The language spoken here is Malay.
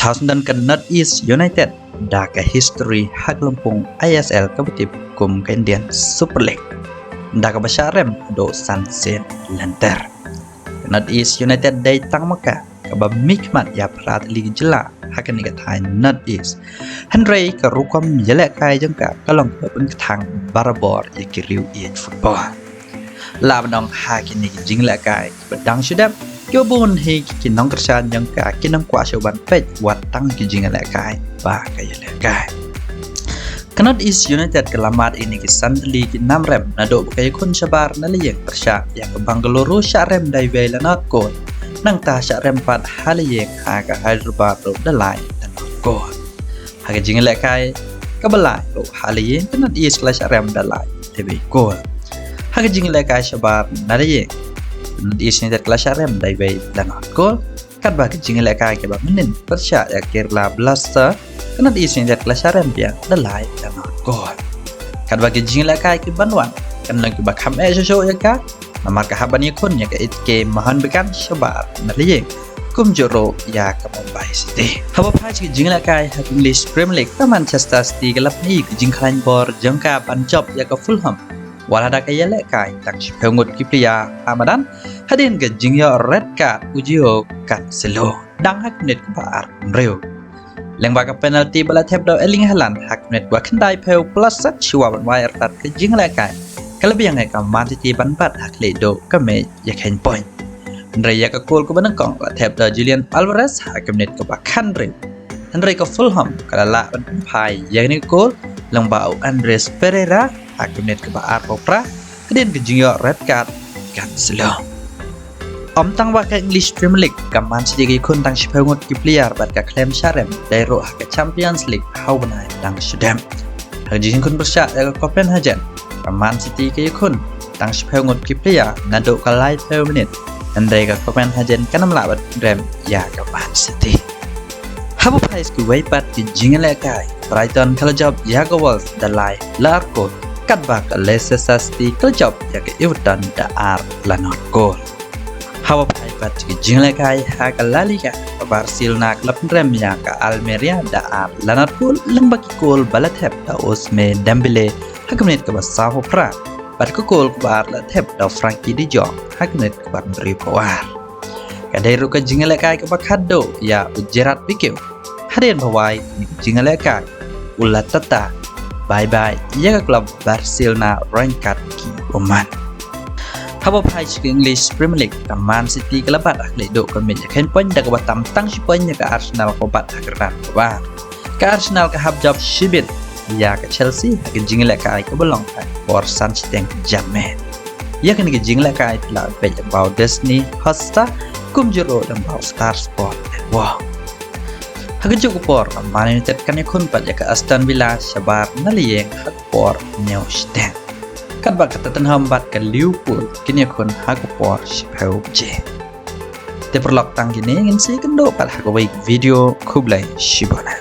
2000 kan Northeast United daga history hak lempung ISL kabutip kum ke Indian Super League daga basyarem do Sunset Lenter Northeast United day tang maka kaba mikmat ya prat ligi jela hakan ni katai Northeast Henry ka rukom jelek kai jengka kalong ka tang barabor ya kiriu in football la bandong hakin ni jingle kai bedang sudap Kebun hei kinong kerjaan yang ka kinong kuasa ban pet watang kijing lekai ba kaya lekai. Kanat is United kelamat ini kisan li kinam rem nado kaya kun sabar naliyeng persya yang ke Bangalore syarem dai vela nakon nang ta syarem pat haliyeng haga Hyderabad ro dalai dan nakon. Haga jing lekai kabelai ro haliyeng kanat is kelas syarem dalai tebe gol. Haga jing lekai sabar naliyeng Northeast United kelas syarem dai bay dan gol kat bagi jingle kai ke menin persya ya Kerala Blaster Northeast United kelas syarem dia dalai dan gol kat bagi jingle kai ke Banwan kan lagi bakam show ya ka namar ka habani kun ya ke itke mahan bekan sabar naliyeng kum joro ya ke Mumbai City haba phai ke jingle kai ha English Premier League ta Manchester City kelab ni ke jingkhain bor jangka pancop ya ke Fulham walada kaya lekai tang pengut kiplia Hamadan hadin ke jingyo red card ujio Cancelo dang hak net kebar reu lengba ka penalty bala tep do Erling Haaland hak net wa kendai peu plus sat chua ban wire tat ke jing lekai kelebihan ka Man City ban pat hak le do ka me ya ken point Andrea ka gol ko banangkong la tep do Julian Alvarez hak net ke ba kan reu Andrea ka Fulham kala la ban pai yang ni gol lengba Andres Pereira Hakimet ke Baar Popra kemudian ke jingyo red card Cancelo tang waka English Premier League kaman sedikit kun tang sipengut ki player bat ka klaim syarem dairo ke Champions League hau benai tang sudam hajin kun persya ya Copenhagen kaman City ke kun tang sipengut ki player nado ka live minute andai ka Copenhagen kanam labat rem ya ka Man City habu pais ki waipat ki jingle kai Brighton kalau job ya ka Wolves dalai larko kat bak Leicester City keljop ya ke Everton da ar lanot gol hawa pai pat ke jingle kai ha ka La Liga Barcelona klub rem ya ka Almeria da ar lanot gol lembaki gol balat hep da Ousmane Dembele hakmenit ke Basaho Pra bat ke gol ke bar la hep da Frankie de Jong hakmenit ke bar beri pawar kadai ru ke jingle kai ke Bakado ya Gerard Pique hadian bawai jingle kai ulat tata bye-bye ya klub Barcelona rangkat ki Oman haba phai ke English Premier League ka Man City kelabat akle do ka meja ken poin da ka batam tang si poin ka Arsenal ko bat hakran ba ka Arsenal ka hab job shibit ya ka Chelsea ka jingle ka ai ka belong ka for Saint Germain ya kan ke jingle ka ai la pe about Disney Hotstar kum jero dan Star Sport wow Haga juga por Man United kan yakun pat ka Aston Villa sabar naliyeng hak por Neustadt kan bak Tottenham bat ka Liverpool kini yakun hak por Sheffield J te perlok tang kini ingin si kendo pat hak video kublai shibona